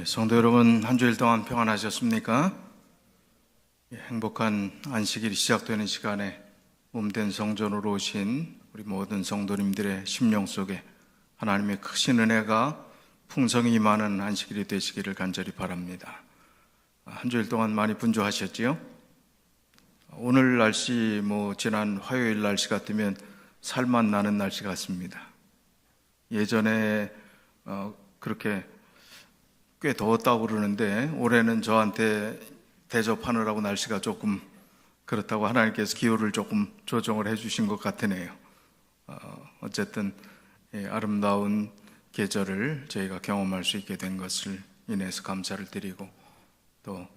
성도 여러분, 한 주일 동안 평안하셨습니까? 행복한 안식일이 시작되는 시간에 몸된 성전으로 오신 우리 모든 성도님들의 심령 속에 하나님의 크신 은혜가 풍성히 임하는 안식일이 되시기를 간절히 바랍니다. 한 주일 동안 많이 분주하셨지요? 오늘 날씨, 지난 화요일 날씨 같으면 살맛 나는 날씨 같습니다. 예전에 그렇게 꽤 더웠다고 그러는데 올해는 저한테 대접하느라고 날씨가 조금 그렇다고 하나님께서 기후를 조금 조정을 해주신 것 같으네요. 어쨌든 아름다운 계절을 저희가 경험할 수 있게 된 것을 인해서 감사를 드리고, 또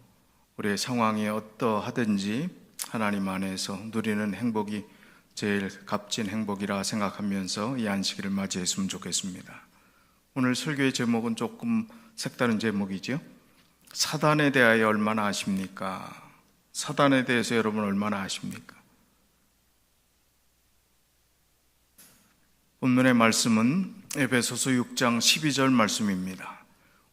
우리의 상황이 어떠하든지 하나님 안에서 누리는 행복이 제일 값진 행복이라 생각하면서 이 안식일을 맞이했으면 좋겠습니다. 오늘 설교의 제목은 조금 색다른 제목이죠. 사단에 대하여 얼마나 아십니까? 사단에 대해서 여러분 얼마나 아십니까? 본문의 말씀은 에베소서 6장 12절 말씀입니다.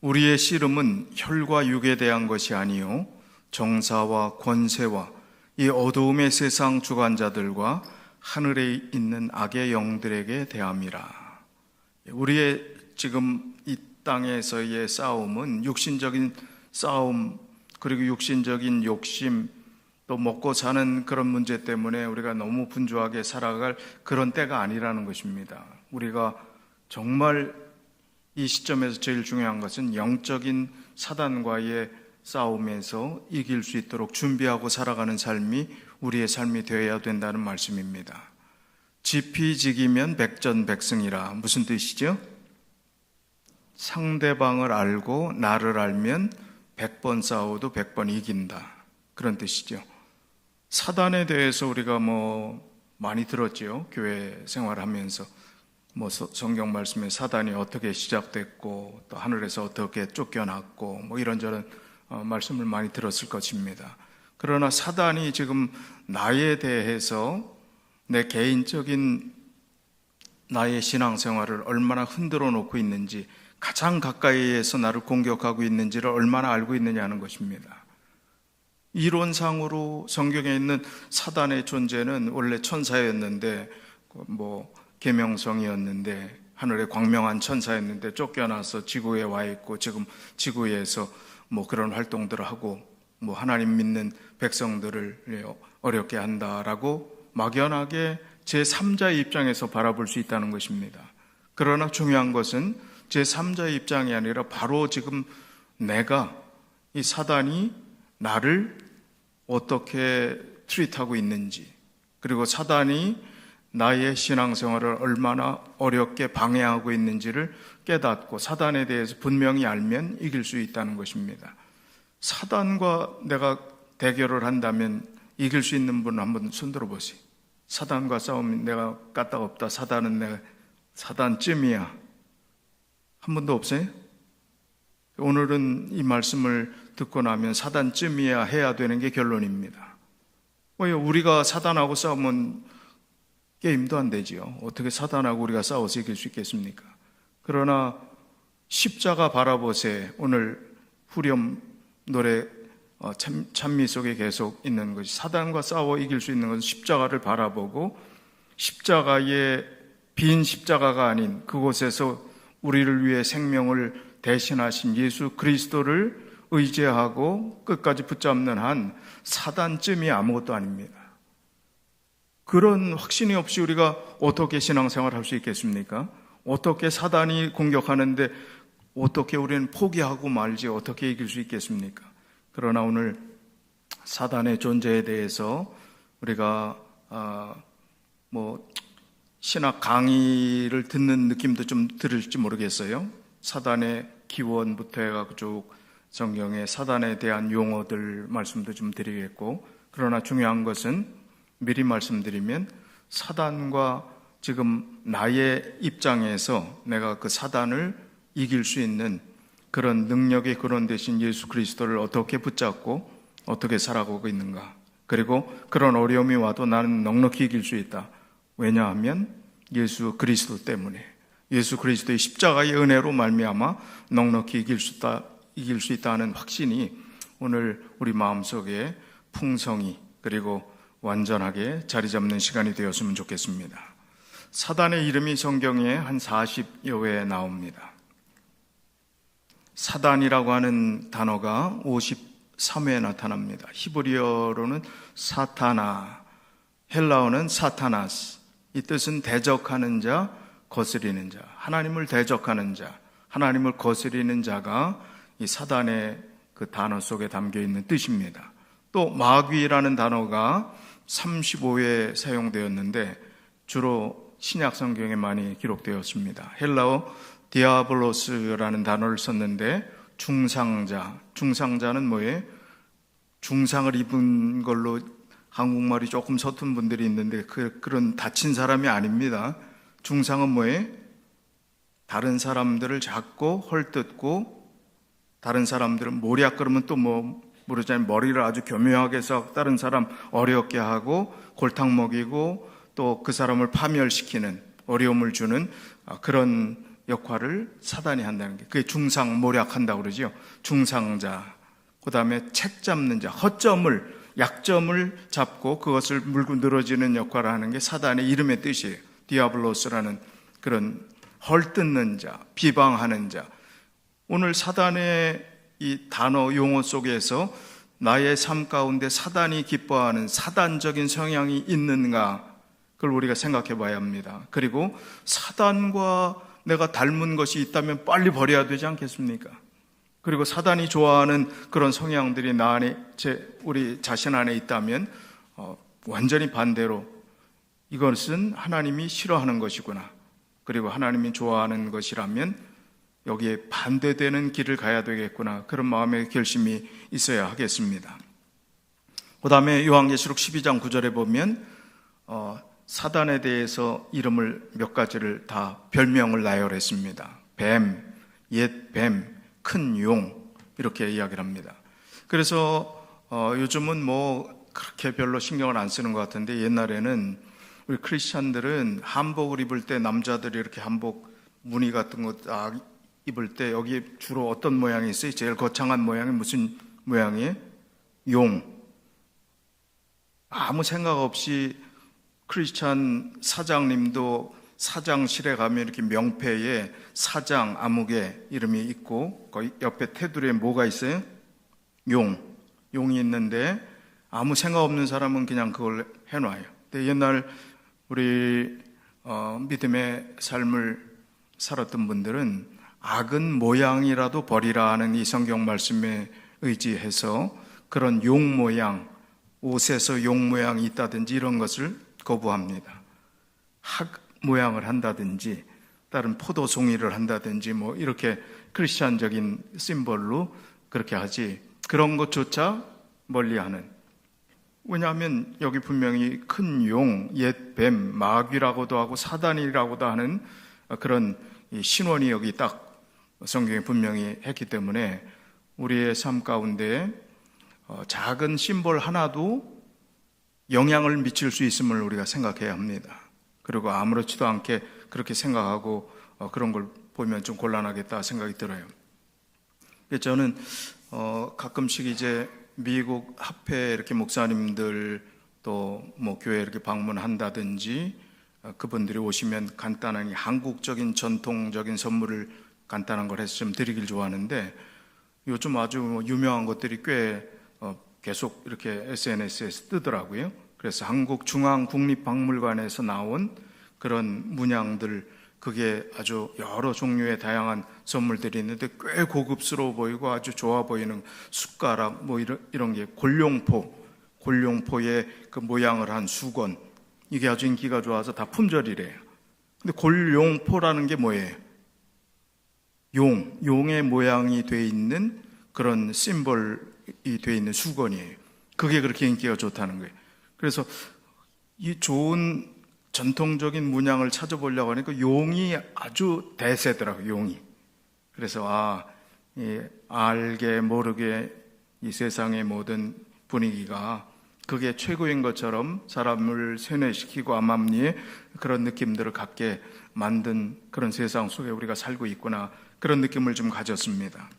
우리의 씨름은 혈과 육에 대한 것이 아니요 정사와 권세와 이 어두움의 세상 주관자들과 하늘에 있는 악의 영들에게 대함이라. 우리의 지금 이 땅에서의 싸움은 육신적인 싸움, 그리고 육신적인 욕심, 또 먹고 사는 그런 문제 때문에 우리가 너무 분주하게 살아갈 그런 때가 아니라는 것입니다. 우리가 정말 이 시점에서 제일 중요한 것은 영적인 사단과의 싸움에서 이길 수 있도록 준비하고 살아가는 삶이 우리의 삶이 되어야 된다는 말씀입니다. 지피지기면 백전백승이라. 무슨 뜻이죠? 상대방을 알고 나를 알면 100번 싸워도 100번 이긴다, 그런 뜻이죠. 사단에 대해서 우리가 많이 들었죠. 교회 생활하면서 성경 말씀에 사단이 어떻게 시작됐고 또 하늘에서 어떻게 쫓겨났고 이런저런 말씀을 많이 들었을 것입니다. 그러나 사단이 지금 나에 대해서 내 개인적인 나의 신앙생활을 얼마나 흔들어 놓고 있는지, 가장 가까이에서 나를 공격하고 있는지를 얼마나 알고 있느냐는 것입니다. 이론상으로 성경에 있는 사단의 존재는 원래 천사였는데, 계명성이었는데, 하늘의 광명한 천사였는데 쫓겨나서 지구에 와 있고 지금 지구에서 그런 활동들을 하고 하나님 믿는 백성들을 어렵게 한다라고 막연하게 제3자의 입장에서 바라볼 수 있다는 것입니다. 그러나 중요한 것은 제3자의 입장이 아니라 바로 지금 내가, 이 사단이 나를 어떻게 트리트하고 있는지, 그리고 사단이 나의 신앙생활을 얼마나 어렵게 방해하고 있는지를 깨닫고 사단에 대해서 분명히 알면 이길 수 있다는 것입니다. 사단과 내가 대결을 한다면 이길 수 있는 분 한번 손들어 보세요. 사단과 싸우면 내가 까딱없다, 사단은 내가 사단쯤이야, 한 번도 없어요? 오늘은 이 말씀을 듣고 나면 사단쯤이야 해야 되는 게 결론입니다. 왜 우리가 사단하고 싸우면 게임도 안 되지요. 어떻게 사단하고 우리가 싸워서 이길 수 있겠습니까? 그러나 십자가 바라보세, 오늘 후렴 노래 찬미 속에 계속 있는 것이, 사단과 싸워 이길 수 있는 것은 십자가를 바라보고 십자가의 빈 십자가가 아닌 그곳에서 우리를 위해 생명을 대신하신 예수 그리스도를 의지하고 끝까지 붙잡는 한 사단쯤이 아무것도 아닙니다. 그런 확신이 없이 우리가 어떻게 신앙생활을 할 수 있겠습니까? 어떻게 사단이 공격하는데 어떻게 우리는 포기하고 말지 어떻게 이길 수 있겠습니까? 그러나 오늘 사단의 존재에 대해서 우리가 신학 강의를 듣는 느낌도 좀 들을지 모르겠어요. 사단의 기원부터 해가지고 쭉 성경에 사단에 대한 용어들 말씀도 좀 드리겠고, 그러나 중요한 것은 미리 말씀드리면 사단과 지금 나의 입장에서 내가 그 사단을 이길 수 있는 그런 능력의 근원 되신 예수 그리스도를 어떻게 붙잡고 어떻게 살아가고 있는가, 그리고 그런 어려움이 와도 나는 넉넉히 이길 수 있다. 왜냐하면 예수 그리스도 때문에, 예수 그리스도의 십자가의 은혜로 말미암아 넉넉히 이길 수 이길 수 있다는 확신이 오늘 우리 마음속에 풍성히 그리고 완전하게 자리 잡는 시간이 되었으면 좋겠습니다. 사단의 이름이 성경에 한 40여 회 나옵니다. 사단이라고 하는 단어가 53회에 나타납니다. 히브리어로는 사타나, 헬라어는 사타나스. 이 뜻은 대적하는 자, 거스리는 자, 하나님을 대적하는 자, 하나님을 거스리는 자가 이 사단의 그 단어 속에 담겨 있는 뜻입니다. 또 마귀라는 단어가 35회 사용되었는데 주로 신약 성경에 많이 기록되었습니다. 헬라어 디아블로스라는 단어를 썼는데 중상자는 뭐예요? 중상을 입은 걸로 한국말이 조금 서툰 분들이 있는데 그런 다친 사람이 아닙니다. 중상은 뭐예요? 다른 사람들을 잡고 헐뜯고, 다른 사람들은 모략 그러면 또 모르잖아요. 머리를 아주 교묘하게 해서 다른 사람 어렵게 하고 골탕 먹이고 또 그 사람을 파멸시키는, 어려움을 주는 그런 역할을 사단이 한다는 게, 그게 중상, 모략한다고 그러죠. 중상자. 그 다음에 책 잡는 자, 허점을, 약점을 잡고 그것을 물고 늘어지는 역할을 하는 게 사단의 이름의 뜻이에요. 디아블로스라는 그런 헐뜯는 자, 비방하는 자. 오늘 사단의 이 단어 용어 속에서 나의 삶 가운데 사단이 기뻐하는 사단적인 성향이 있는가, 그걸 우리가 생각해 봐야 합니다. 그리고 사단과 내가 닮은 것이 있다면 빨리 버려야 되지 않겠습니까? 그리고 사단이 좋아하는 그런 성향들이 나 안에, 우리 자신 안에 있다면 완전히 반대로 이것은 하나님이 싫어하는 것이구나, 그리고 하나님이 좋아하는 것이라면 여기에 반대되는 길을 가야 되겠구나, 그런 마음의 결심이 있어야 하겠습니다. 그 다음에 요한계시록 12장 9절에 보면 사단에 대해서 이름을 몇 가지를 다 별명을 나열했습니다. 뱀, 옛 뱀, 큰 용, 이렇게 이야기를 합니다. 그래서 요즘은 그렇게 별로 신경을 안 쓰는 것 같은데, 옛날에는 우리 크리스찬들은 한복을 입을 때 남자들이 이렇게 한복 무늬 같은 거 딱 입을 때 여기 주로 어떤 모양이 있어요? 제일 거창한 모양이 무슨 모양이에요? 용. 아무 생각 없이 크리스찬 사장님도 사장실에 가면 이렇게 명패에 사장 아무개 이름이 있고 거기 옆에 테두리에 뭐가 있어요? 용이 있는데 아무 생각 없는 사람은 그냥 그걸 해놔요. 근데 옛날 우리 믿음의 삶을 살았던 분들은 악은 모양이라도 버리라 하는 이 성경 말씀에 의지해서 그런 용 모양, 옷에서 용 모양이 있다든지 이런 것을 거부합니다. 학 모양을 한다든지 다른 포도송이를 한다든지 이렇게 크리스찬적인 심벌로 그렇게 하지, 그런 것조차 멀리하는. 왜냐하면 여기 분명히 큰 용, 옛 뱀, 마귀라고도 하고 사단이라고도 하는 그런 신원이 여기 딱 성경에 분명히 했기 때문에 우리의 삶 가운데 작은 심볼 하나도 영향을 미칠 수 있음을 우리가 생각해야 합니다. 그리고 아무렇지도 않게 그렇게 생각하고 그런 걸 보면 좀 곤란하겠다 생각이 들어요. 저는 가끔씩 이제 미국 합회 이렇게 목사님들 또 교회 이렇게 방문한다든지 그분들이 오시면 간단한 한국적인 전통적인 선물을 간단한 걸 해서 좀 드리길 좋아하는데, 요즘 아주 유명한 것들이 꽤 계속 이렇게 SNS에서 뜨더라고요. 그래서 한국중앙국립박물관에서 나온 그런 문양들, 그게 아주 여러 종류의 다양한 선물들이 있는데 꽤 고급스러워 보이고 아주 좋아 보이는 숟가락 이런 게 골룡포의 그 모양을 한 수건, 이게 아주 인기가 좋아서 다 품절이래요. 근데 골룡포라는 게 뭐예요? 용의 모양이 돼 있는 그런 심볼이 돼 있는 수건이에요. 그게 그렇게 인기가 좋다는 거예요. 그래서 이 좋은 전통적인 문양을 찾아보려고 하니까 용이 아주 대세더라고요, 용이. 그래서 알게 모르게 이 세상의 모든 분위기가 그게 최고인 것처럼 사람을 세뇌시키고 암암리에 그런 느낌들을 갖게 만든 그런 세상 속에 우리가 살고 있구나, 그런 느낌을 좀 가졌습니다.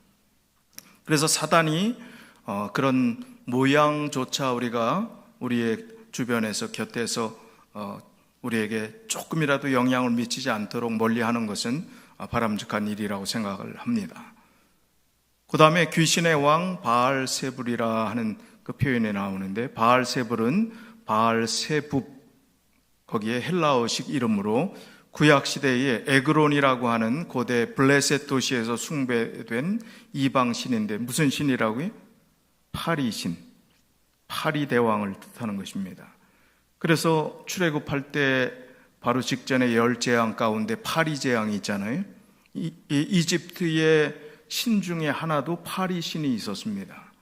그래서 사단이 그런 모양조차 우리가 우리의 주변에서 곁에서 우리에게 조금이라도 영향을 미치지 않도록 멀리하는 것은 바람직한 일이라고 생각을 합니다. 그 다음에 귀신의 왕 바알세불이라 하는 그 표현이 나오는데, 바알세불은 바알세붑, 거기에 헬라어식 이름으로 구약시대의 에그론이라고 하는 고대 블레셋 도시에서 숭배된 이방신인데, 무슨 신이라고요? 파리신, 파리대왕을 뜻하는 것입니다. 그래서 출애굽할 때 바로 직전에 10재앙 가운데 파리재앙이 있잖아요. 이집트의 신 중에 하나도 파리신이 있었습니다.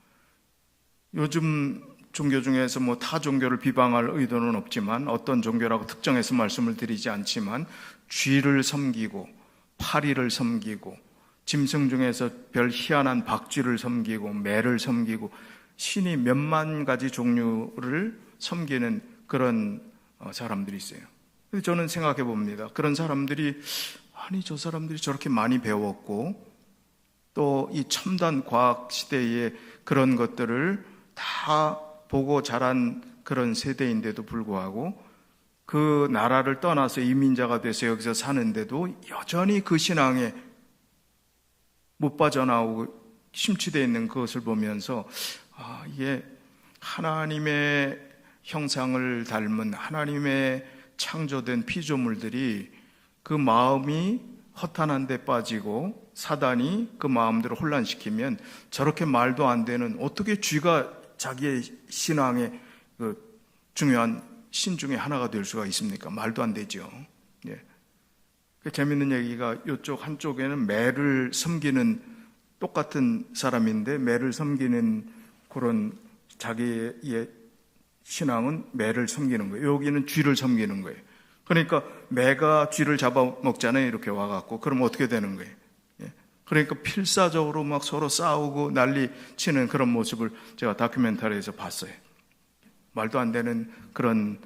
요즘 종교 중에서 타 종교를 비방할 의도는 없지만, 어떤 종교라고 특정해서 말씀을 드리지 않지만, 쥐를 섬기고 파리를 섬기고 짐승 중에서 별 희한한 박쥐를 섬기고 매를 섬기고 신이 몇만 가지 종류를 섬기는 그런 사람들이 있어요. 저는 생각해 봅니다. 그런 사람들이, 아니 저 사람들이 저렇게 많이 배웠고 또 이 첨단 과학 시대에 그런 것들을 다 보고 자란 그런 세대인데도 불구하고 그 나라를 떠나서 이민자가 돼서 여기서 사는데도 여전히 그 신앙에 못 빠져나오고 심취되어 있는 그것을 보면서 이게 하나님의 형상을 닮은 하나님의 창조된 피조물들이 그 마음이 허탄한 데 빠지고 사단이 그 마음들을 혼란시키면 저렇게 말도 안 되는, 어떻게 쥐가 자기의 신앙의 그 중요한 신 중에 하나가 될 수가 있습니까? 말도 안 되죠. 예. 재밌는 얘기가, 이쪽 한쪽에는 매를 섬기는 똑같은 사람인데 매를 섬기는 그런 자기의 신앙은 매를 섬기는 거예요. 여기는 쥐를 섬기는 거예요. 그러니까 매가 쥐를 잡아먹잖아요. 이렇게 와갖고. 그럼 어떻게 되는 거예요? 예. 그러니까 필사적으로 막 서로 싸우고 난리 치는 그런 모습을 제가 다큐멘터리에서 봤어요. 말도 안 되는 그런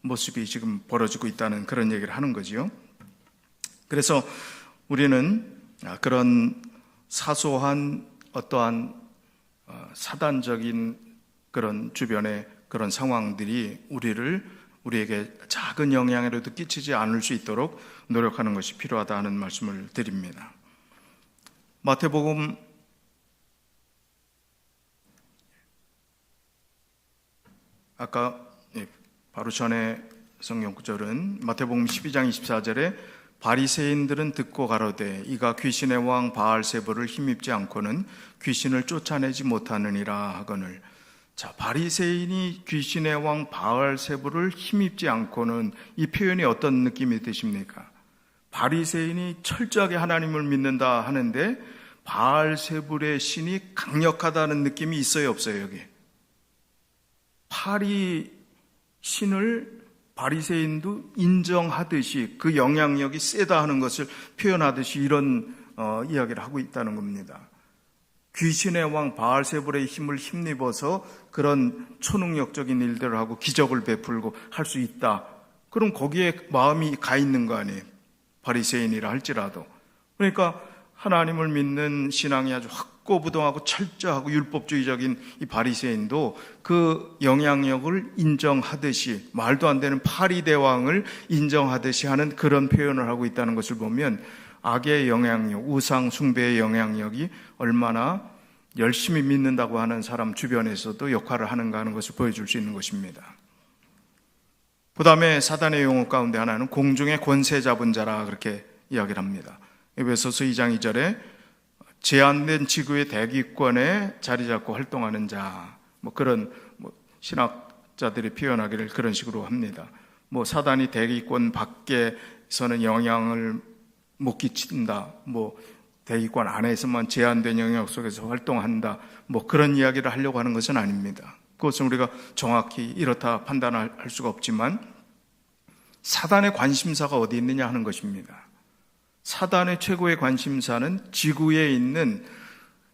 모습이 지금 벌어지고 있다는 그런 얘기를 하는 거지요. 그래서 우리는 그런 사소한 어떠한 사단적인 그런 주변의 그런 상황들이 우리에게 작은 영향이라도 끼치지 않을 수 있도록 노력하는 것이 필요하다는 말씀을 드립니다. 마태복음 아까 바로 전에 성경 구절은 마태복음 12장 24절에 바리새인들은 듣고 가로되 이가 귀신의 왕 바알세불을 힘입지 않고는 귀신을 쫓아내지 못하느니라 하거늘. 자, 바리새인이 귀신의 왕 바알세불을 힘입지 않고는, 이 표현이 어떤 느낌이 드십니까? 바리새인이 철저하게 하나님을 믿는다 하는데 바알세불의 신이 강력하다는 느낌이 있어요, 없어요? 여기 파리 신을 바리새인도 인정하듯이 그 영향력이 세다 하는 것을 표현하듯이 이런 이야기를 하고 있다는 겁니다. 귀신의 왕 바알세불의 힘을 힘입어서 그런 초능력적인 일들을 하고 기적을 베풀고 할 수 있다. 그럼 거기에 마음이 가 있는 거 아니에요? 바리새인이라 할지라도. 그러니까 하나님을 믿는 신앙이 아주 확고부동하고 철저하고 율법주의적인 이 바리새인도 그 영향력을 인정하듯이, 말도 안 되는 파리대왕을 인정하듯이 하는 그런 표현을 하고 있다는 것을 보면 악의 영향력, 우상 숭배의 영향력이 얼마나 열심히 믿는다고 하는 사람 주변에서도 역할을 하는가 하는 것을 보여줄 수 있는 것입니다. 그 다음에 사단의 용어 가운데 하나는 공중의 권세 잡은 자라 그렇게 이야기를 합니다. 에베소서 2장 2절에 제한된 지구의 대기권에 자리 잡고 활동하는 자, 그런 신학자들이 표현하기를 그런 식으로 합니다. 사단이 대기권 밖에서는 영향을 못 끼친다, 대기권 안에서만 제한된 영역 속에서 활동한다, 그런 이야기를 하려고 하는 것은 아닙니다. 그것은 우리가 정확히 이렇다 판단할 수가 없지만 사단의 관심사가 어디 있느냐 하는 것입니다. 사단의 최고의 관심사는 지구에 있는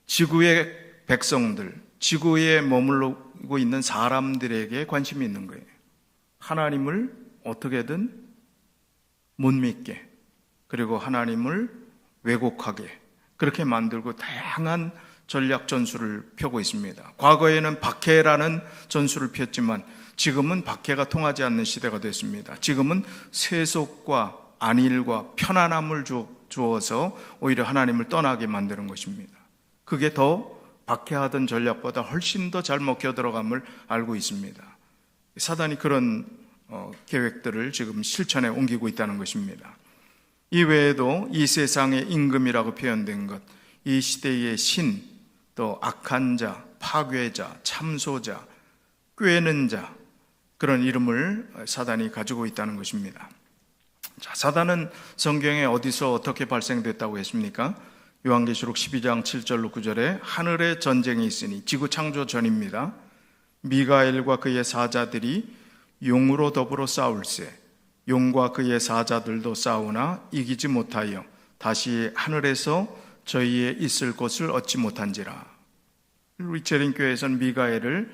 지구의 백성들, 지구에 머물고 있는 사람들에게 관심이 있는 거예요. 하나님을 어떻게든 못 믿게, 그리고 하나님을 왜곡하게 그렇게 만들고 다양한 전략 전술을 펴고 있습니다. 과거에는 박해라는 전술을 폈지만 지금은 박해가 통하지 않는 시대가 됐습니다. 지금은 세속과 안일과 편안함을 주어서 오히려 하나님을 떠나게 만드는 것입니다. 그게 더 박해하던 전략보다 훨씬 더 잘 먹혀 들어감을 알고 있습니다. 사단이 그런 계획들을 지금 실천에 옮기고 있다는 것입니다. 이 외에도 이 세상의 임금이라고 표현된 것, 이 시대의 신, 또 악한 자, 파괴자, 참소자, 꾀는 자, 그런 이름을 사단이 가지고 있다는 것입니다. 자, 사단은 성경에 어디서 어떻게 발생됐다고 했습니까? 요한계시록 12장 7절로 9절에 하늘에 전쟁이 있으니, 지구 창조 전입니다. 미가엘과 그의 사자들이 용으로 더불어 싸울세, 용과 그의 사자들도 싸우나 이기지 못하여 다시 하늘에서 저희의 있을 곳을 얻지 못한지라. 리체린 교회에서는 미가엘을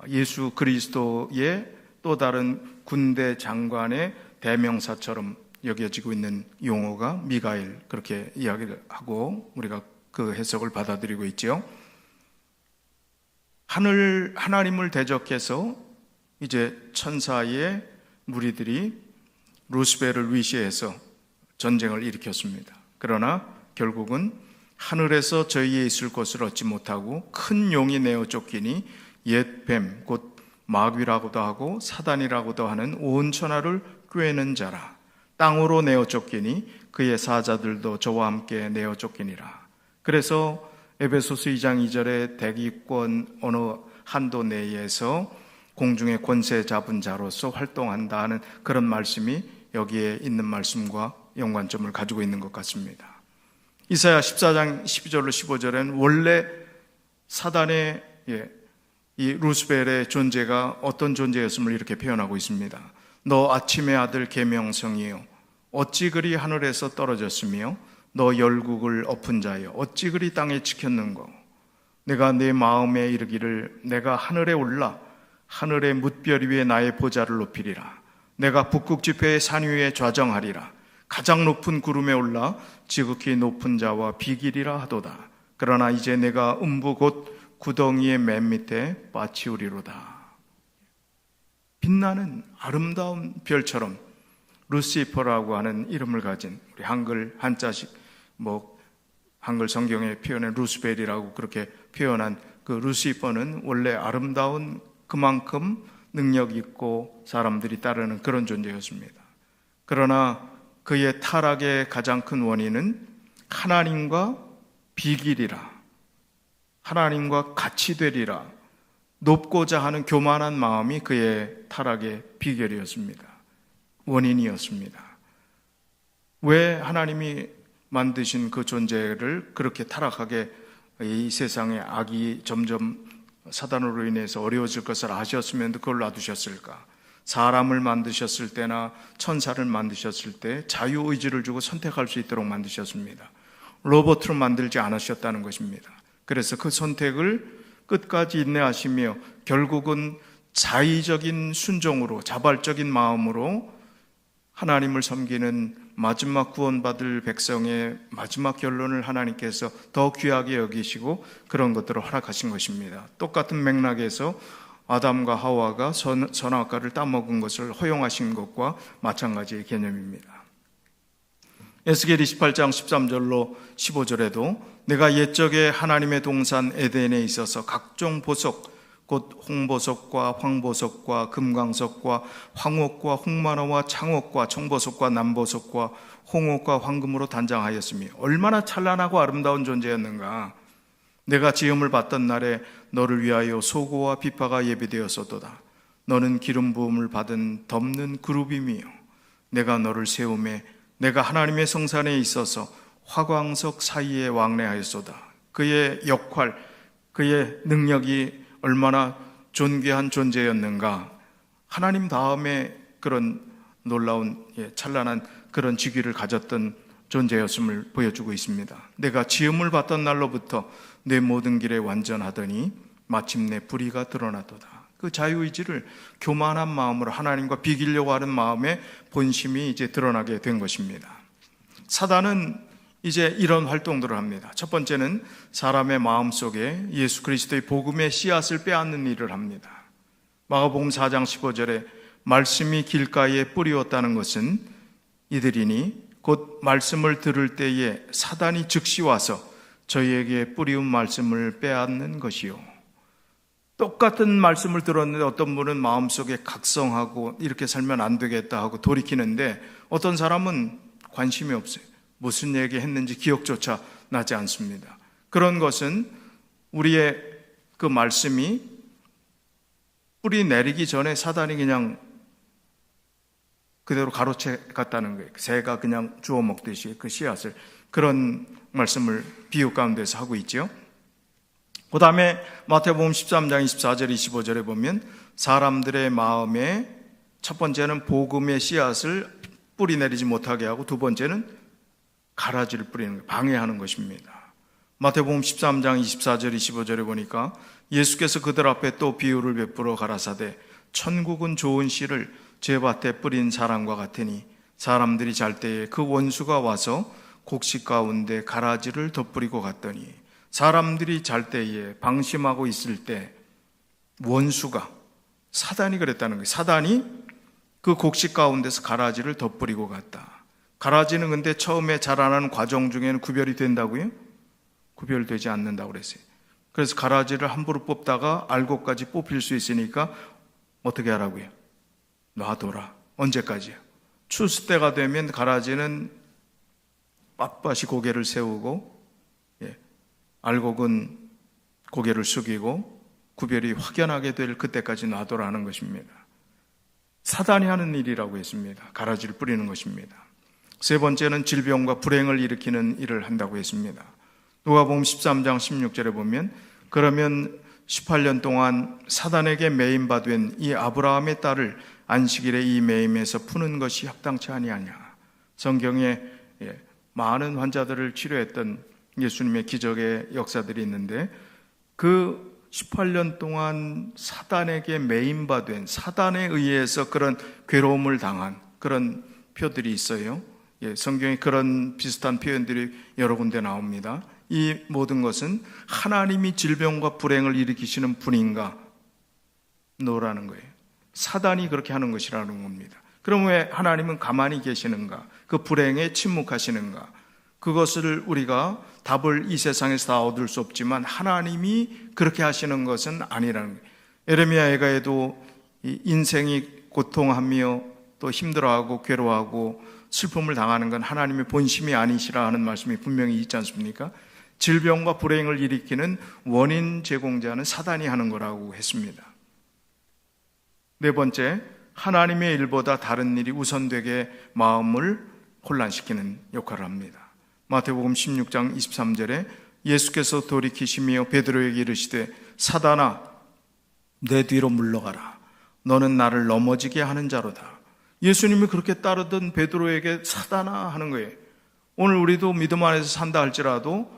예수 그리스도의 또 다른 군대 장관의 대명사처럼 여겨지고 있는 용어가 미가엘, 그렇게 이야기를 하고 우리가 그 해석을 받아들이고 있죠. 하나님을 대적해서 이제 천사의 무리들이 루스벨을 위시해서 전쟁을 일으켰습니다. 그러나 결국은 하늘에서 저희의 있을 곳을 얻지 못하고 큰 용이 내어 쫓기니 옛 뱀, 곧 마귀라고도 하고 사단이라고도 하는 온 천하를 꾀는 자라. 땅으로 내어 쫓기니 그의 사자들도 저와 함께 내어 쫓기니라. 그래서 에베소서 2장 2절에 대기권 어느 한도 내에서 공중의 권세 잡은 자로서 활동한다는 그런 말씀이 여기에 있는 말씀과 연관점을 가지고 있는 것 같습니다. 이사야 14장 12절로 15절에는 원래 사단의 이 루스벨의 존재가 어떤 존재였음을 이렇게 표현하고 있습니다. 너 아침의 아들 계명성이요 어찌 그리 하늘에서 떨어졌으며 너 열국을 엎은 자여 어찌 그리 땅에 지켰는고 내가 내 마음에 이르기를 내가 하늘에 올라 하늘의 뭇별 위에 나의 보좌를 높이리라. 내가 북극 지폐의 산 위에 좌정하리라. 가장 높은 구름에 올라 지극히 높은 자와 비기리라 하도다. 그러나 이제 내가 음부 곧 구덩이의 맨 밑에 빠치우리로다. 빛나는 아름다운 별처럼 루시퍼라고 하는 이름을 가진, 우리 한글 한자식 한글 성경에 표현한 루스벨이라고 그렇게 표현한 그 루시퍼는 원래 아름다운 그만큼 능력 있고 사람들이 따르는 그런 존재였습니다. 그러나 그의 타락의 가장 큰 원인은 하나님과 비기리라, 하나님과 같이 되리라, 높고자 하는 교만한 마음이 그의 타락의 비결이었습니다. 원인이었습니다. 왜 하나님이 만드신 그 존재를 그렇게 타락하게 이 세상의 악이 점점 사단으로 인해서 어려워질 것을 아셨으면 그걸 놔두셨을까? 사람을 만드셨을 때나 천사를 만드셨을 때 자유의지를 주고 선택할 수 있도록 만드셨습니다. 로봇으로 만들지 않으셨다는 것입니다. 그래서 그 선택을 끝까지 인내하시며 결국은 자의적인 순종으로, 자발적인 마음으로 하나님을 섬기는 마지막 구원받을 백성의 마지막 결론을 하나님께서 더 귀하게 여기시고 그런 것들을 허락하신 것입니다. 똑같은 맥락에서 아담과 하와가 선악과를 따먹은 것을 허용하신 것과 마찬가지의 개념입니다. 에스겔 28장 13절로 15절에도 내가 옛적에 하나님의 동산 에덴에 있어서 각종 보석 곧 홍보석과 황보석과 금광석과 황옥과 홍마노와 창옥과 청보석과 남보석과 홍옥과 황금으로 단장하였으며 얼마나 찬란하고 아름다운 존재였는가. 내가 지음을 받던 날에 너를 위하여 소고와 비파가 예비되었었도다. 너는 기름 부음을 받은 덮는 그룹이며 내가 너를 세우매 내가 하나님의 성산에 있어서 화광석 사이에 왕래하였소다. 그의 역할, 그의 능력이 얼마나 존귀한 존재였는가. 하나님 다음에 그런 놀라운 찬란한 그런 직위를 가졌던 존재였음을 보여주고 있습니다. 내가 지음을 받던 날로부터 내 모든 길에 완전하더니 마침내 불의가 드러나도다. 그 자유의지를 교만한 마음으로 하나님과 비기려고 하는 마음의 본심이 이제 드러나게 된 것입니다. 사단은 이제 이런 활동들을 합니다. 첫 번째는 사람의 마음속에 예수 그리스도의 복음의 씨앗을 빼앗는 일을 합니다. 마가복음 4장 15절에 말씀이 길가에 뿌리었다는 것은 이들이니 곧 말씀을 들을 때에 사단이 즉시 와서 저희에게 뿌리운 말씀을 빼앗는 것이요. 똑같은 말씀을 들었는데 어떤 분은 마음속에 각성하고 이렇게 살면 안 되겠다 하고 돌이키는데 어떤 사람은 관심이 없어요. 무슨 얘기 했는지 기억조차 나지 않습니다. 그런 것은 우리의 그 말씀이 뿌리 내리기 전에 사단이 그냥 그대로 가로채 갔다는 거예요. 새가 그냥 주워 먹듯이 그 씨앗을, 그런 말씀을 비유 가운데서 하고 있죠. 그 다음에 마태복음 13장 24절 25절에 보면 사람들의 마음에 첫 번째는 복음의 씨앗을 뿌리 내리지 못하게 하고 두 번째는 가라지를 뿌리는, 방해하는 것입니다. 마태복음 13장 24절 25절에 보니까 예수께서 그들 앞에 또 비유를 베풀어 가라사대 천국은 좋은 씨를 제 밭에 뿌린 사람과 같으니 사람들이 잘 때에 그 원수가 와서 곡식 가운데 가라지를 덧뿌리고 갔더니, 사람들이 잘 때에 방심하고 있을 때 원수가, 사단이 그랬다는 거예요. 사단이 그 곡식 가운데서 가라지를 덧뿌리고 갔다. 가라지는 근데 처음에 자라나는 과정 중에는 구별이 된다고요? 구별되지 않는다고 그랬어요. 그래서 가라지를 함부로 뽑다가 알곡까지 뽑힐 수 있으니까 어떻게 하라고요? 놔둬라. 언제까지요? 추수 때가 되면 가라지는 빳빳이 고개를 세우고, 알곡은 고개를 숙이고 구별이 확연하게 될 그때까지 놔둬라는 것입니다. 사단이 하는 일이라고 했습니다. 가라지를 뿌리는 것입니다. 세 번째는 질병과 불행을 일으키는 일을 한다고 했습니다. 누가복음 13장 16절에 보면 그러면 18년 동안 사단에게 매임바 된 이 아브라함의 딸을 안식일에 이 매임에서 푸는 것이 합당치 아니하냐. 성경에 많은 환자들을 치료했던 예수님의 기적의 역사들이 있는데 그 18년 동안 사단에게 매임바 된, 사단에 의해서 그런 괴로움을 당한 그런 표들이 있어요. 성경에 그런 비슷한 표현들이 여러 군데 나옵니다. 이 모든 것은 하나님이 질병과 불행을 일으키시는 분인가 노라는 거예요. 사단이 그렇게 하는 것이라는 겁니다. 그럼 왜 하나님은 가만히 계시는가? 그 불행에 침묵하시는가? 그것을 우리가 답을 이 세상에서 다 얻을 수 없지만 하나님이 그렇게 하시는 것은 아니라는 거예요. 에레미야 예가에도 인생이 고통하며 또 힘들어하고 괴로워하고 슬픔을 당하는 건 하나님의 본심이 아니시라 하는 말씀이 분명히 있지 않습니까? 질병과 불행을 일으키는 원인 제공자는 사단이 하는 거라고 했습니다. 네 번째, 하나님의 일보다 다른 일이 우선되게 마음을 혼란시키는 역할을 합니다. 마태복음 16장 23절에 예수께서 돌이키시며 베드로에게 이르시되 사단아 내 뒤로 물러가라. 너는 나를 넘어지게 하는 자로다. 예수님이 그렇게 따르던 베드로에게 사단아 하는 거예요. 오늘 우리도 믿음 안에서 산다 할지라도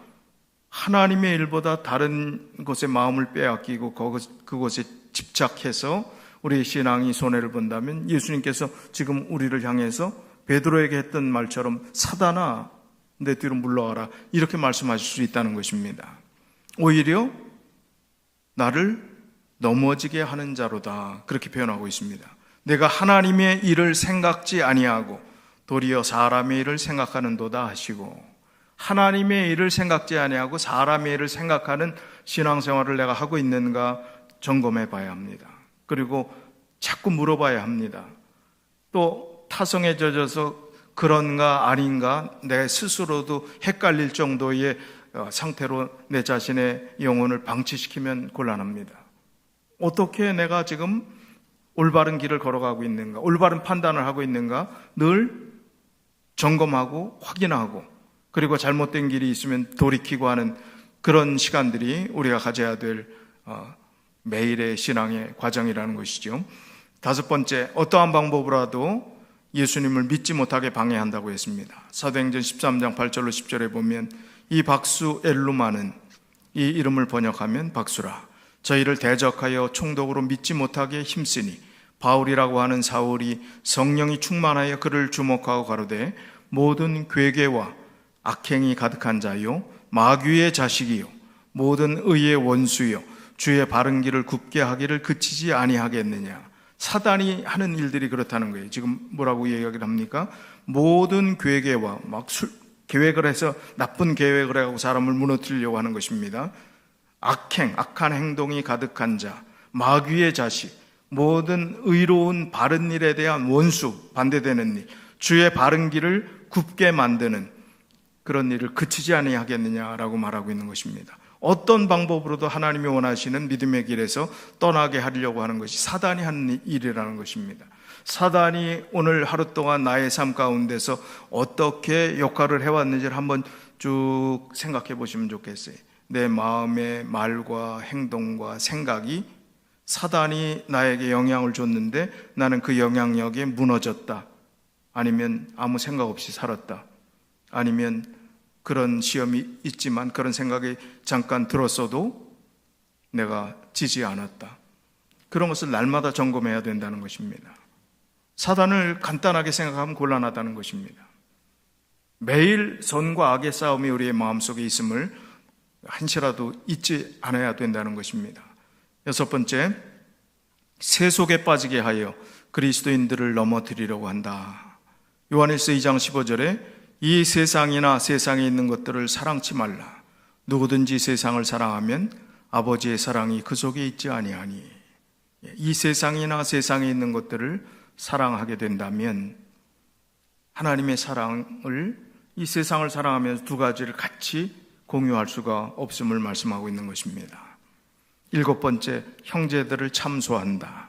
하나님의 일보다 다른 곳에 마음을 빼앗기고 그곳에 집착해서 우리의 신앙이 손해를 본다면 예수님께서 지금 우리를 향해서 베드로에게 했던 말처럼 사단아 내 뒤로 물러가라 이렇게 말씀하실 수 있다는 것입니다. 오히려 나를 넘어지게 하는 자로다 그렇게 표현하고 있습니다. 내가 하나님의 일을 생각지 아니하고 도리어 사람의 일을 생각하는도다 하시고, 하나님의 일을 생각지 아니하고 사람의 일을 생각하는 신앙생활을 내가 하고 있는가 점검해 봐야 합니다. 그리고 자꾸 물어봐야 합니다. 또 타성에 젖어서 그런가 아닌가 내 스스로도 헷갈릴 정도의 상태로 내 자신의 영혼을 방치시키면 곤란합니다. 어떻게 내가 지금 올바른 길을 걸어가고 있는가, 올바른 판단을 하고 있는가 늘 점검하고 확인하고, 그리고 잘못된 길이 있으면 돌이키고 하는 그런 시간들이 우리가 가져야 될 매일의 신앙의 과정이라는 것이죠. 다섯 번째, 어떠한 방법으로라도 예수님을 믿지 못하게 방해한다고 했습니다. 사도행전 13장 8절로 10절에 보면 이 박수 엘루마는, 이 이름을 번역하면 박수라, 저희를 대적하여 총독으로 믿지 못하게 힘쓰니 바울이라고 하는 사울이 성령이 충만하여 그를 주목하고 가로되 모든 괴계와 악행이 가득한 자요, 마귀의 자식이요, 모든 의의 원수요, 주의 바른 길을 굽게 하기를 그치지 아니하겠느냐. 사단이 하는 일들이 그렇다는 거예요. 지금 뭐라고 이야기를 합니까? 모든 괴계와 계획을 해서 나쁜 계획을 해가고 사람을 무너뜨리려고 하는 것입니다. 악한 행동이 가득한 자, 마귀의 자식, 모든 의로운 바른 일에 대한 원수, 반대되는 일, 주의 바른 길을 굽게 만드는 그런 일을 그치지 아니하겠느냐라고 말하고 있는 것입니다. 어떤 방법으로도 하나님이 원하시는 믿음의 길에서 떠나게 하려고 하는 것이 사단이 하는 일이라는 것입니다. 사단이 오늘 하루 동안 나의 삶 가운데서 어떻게 역할을 해왔는지를 한번 쭉 생각해 보시면 좋겠어요. 내 마음의 말과 행동과 생각이 사단이 나에게 영향을 줬는데 나는 그 영향력에 무너졌다. 아니면 아무 생각 없이 살았다. 아니면 그런 시험이 있지만 그런 생각이 잠깐 들었어도 내가 지지 않았다. 그런 것을 날마다 점검해야 된다는 것입니다. 사단을 간단하게 생각하면 곤란하다는 것입니다. 매일 선과 악의 싸움이 우리의 마음속에 있음을 한시라도 잊지 않아야 된다는 것입니다. 6번째, 세속에 빠지게 하여 그리스도인들을 넘어뜨리려고 한다. 요한일서 2장 15절에 이 세상이나 세상에 있는 것들을 사랑치 말라. 누구든지 세상을 사랑하면 아버지의 사랑이 그 속에 있지 아니하니. 이 세상이나 세상에 있는 것들을 사랑하게 된다면 하나님의 사랑을 이 세상을 사랑하면서 두 가지를 같이 공유할 수가 없음을 말씀하고 있는 것입니다. 7번째, 형제들을 참소한다.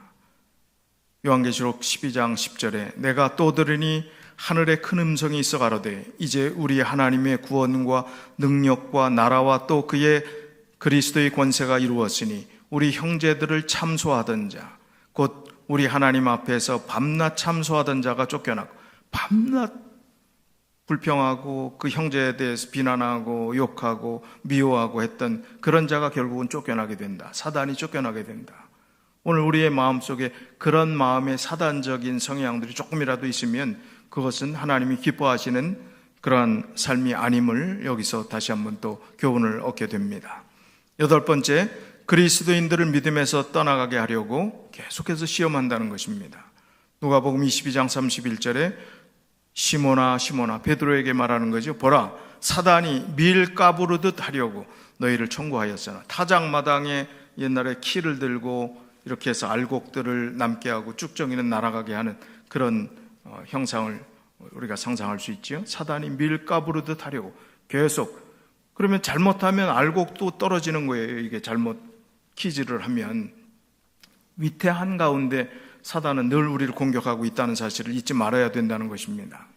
요한계시록 12장 10절에 내가 또 들으니 하늘에 큰 음성이 있어 가로되 이제 우리 하나님의 구원과 능력과 나라와 또 그의 그리스도의 권세가 이루었으니 우리 형제들을 참소하던 자, 곧 우리 하나님 앞에서 밤낮 참소하던 자가 쫓겨나고, 밤낮 불평하고 그 형제에 대해서 비난하고 욕하고 미워하고 했던 그런 자가 결국은 쫓겨나게 된다. 사단이 쫓겨나게 된다. 오늘 우리의 마음속에 그런 마음의 사단적인 성향들이 조금이라도 있으면 그것은 하나님이 기뻐하시는 그러한 삶이 아님을 여기서 다시 한번 또 교훈을 얻게 됩니다. 8번째, 그리스도인들을 믿음에서 떠나가게 하려고 계속해서 시험한다는 것입니다. 누가복음 22장 31절에 시몬아 시몬아, 베드로에게 말하는 거죠. 보라, 사단이 밀 까부르듯 하려고 너희를 청구하였으나. 타작마당에 옛날에 키를 들고 이렇게 해서 알곡들을 남게 하고 쭉정이는 날아가게 하는 그런 형상을 우리가 상상할 수 있죠. 사단이 밀 까부르듯 하려고 계속. 그러면 잘못하면 알곡도 떨어지는 거예요. 이게 잘못 키즈를 하면. 위태 한가운데 사단은 늘 우리를 공격하고 있다는 사실을 잊지 말아야 된다는 것입니다.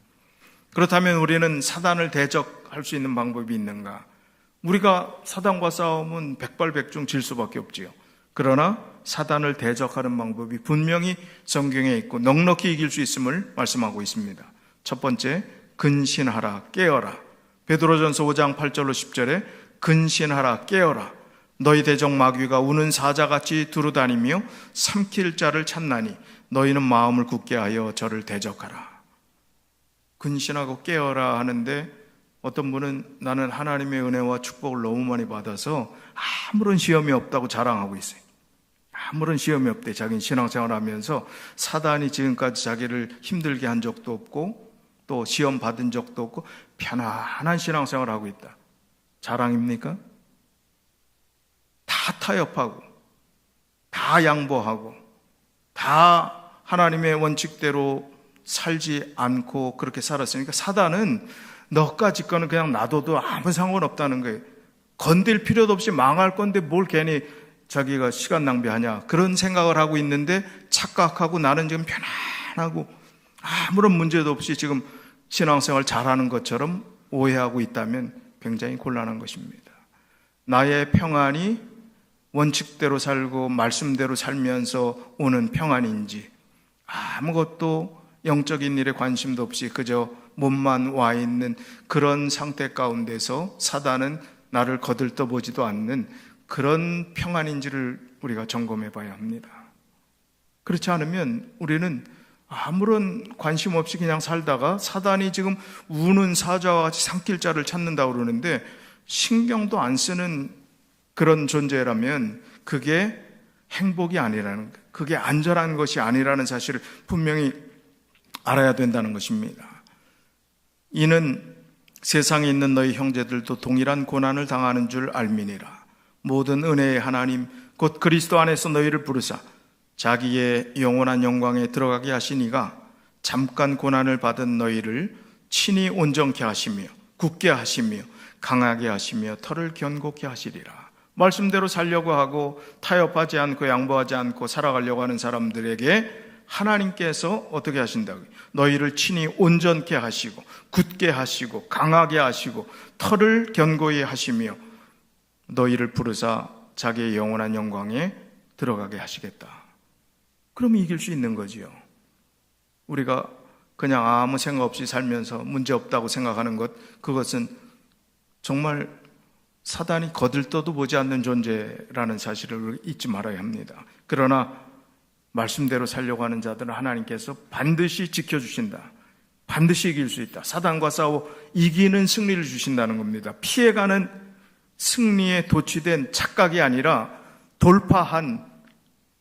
그렇다면 우리는 사단을 대적할 수 있는 방법이 있는가? 우리가 사단과 싸움은 백발백중 질 수밖에 없지요. 그러나 사단을 대적하는 방법이 분명히 성경에 있고 넉넉히 이길 수 있음을 말씀하고 있습니다. 첫 번째, 근신하라, 깨어라. 베드로전서 5장 8절로 10절에 근신하라, 깨어라. 너희 대적 마귀가 우는 사자같이 두루다니며 삼킬 자를 찾나니 너희는 마음을 굳게 하여 저를 대적하라. 근신하고 깨어라 하는데 어떤 분은 나는 하나님의 은혜와 축복을 너무 많이 받아서 아무런 시험이 없다고 자랑하고 있어요. 아무런 시험이 없대. 자기는 신앙생활을 하면서 사단이 지금까지 자기를 힘들게 한 적도 없고 또 시험 받은 적도 없고 편안한 신앙생활을 하고 있다. 자랑입니까? 다 타협하고 다 양보하고 다 하나님의 원칙대로 살지 않고 그렇게 살았으니까 사단은 너까지 거는 그냥 놔둬도 아무 상관없다는 거예요. 건들 필요도 없이 망할 건데 뭘 괜히 자기가 시간 낭비하냐, 그런 생각을 하고 있는데 착각하고 나는 지금 편안하고 아무런 문제도 없이 지금 신앙생활 잘하는 것처럼 오해하고 있다면 굉장히 곤란한 것입니다. 나의 평안이 원칙대로 살고 말씀대로 살면서 오는 평안인지, 아무것도 영적인 일에 관심도 없이 그저 몸만 와 있는 그런 상태 가운데서 사단은 나를 거들떠보지도 않는 그런 평안인지를 우리가 점검해 봐야 합니다. 그렇지 않으면 우리는 아무런 관심 없이 그냥 살다가 사단이 지금 우는 사자와 같이 산길자를 찾는다고 그러는데 신경도 안 쓰는 그런 존재라면 그게 행복이 아니라는, 그게 안전한 것이 아니라는 사실을 분명히 알아야 된다는 것입니다. 이는 세상에 있는 너희 형제들도 동일한 고난을 당하는 줄 알미니라. 모든 은혜의 하나님 곧 그리스도 안에서 너희를 부르사 자기의 영원한 영광에 들어가게 하시니가 잠깐 고난을 받은 너희를 친히 온전케 하시며 굳게 하시며 강하게 하시며 털을 견고케 하시리라. 말씀대로 살려고 하고 타협하지 않고 양보하지 않고 살아가려고 하는 사람들에게 하나님께서 어떻게 하신다고요? 너희를 친히 온전케 하시고 굳게 하시고 강하게 하시고 털을 견고히 하시며 너희를 부르사 자기의 영원한 영광에 들어가게 하시겠다. 그러면 이길 수 있는 거지요. 우리가 그냥 아무 생각 없이 살면서 문제없다고 생각하는 것, 그것은 정말 사단이 거들떠도 보지 않는 존재라는 사실을 잊지 말아야 합니다. 그러나 말씀대로 살려고 하는 자들은 하나님께서 반드시 지켜주신다. 반드시 이길 수 있다. 사단과 싸워 이기는 승리를 주신다는 겁니다. 피해가는 승리에 도취된 착각이 아니라 돌파한,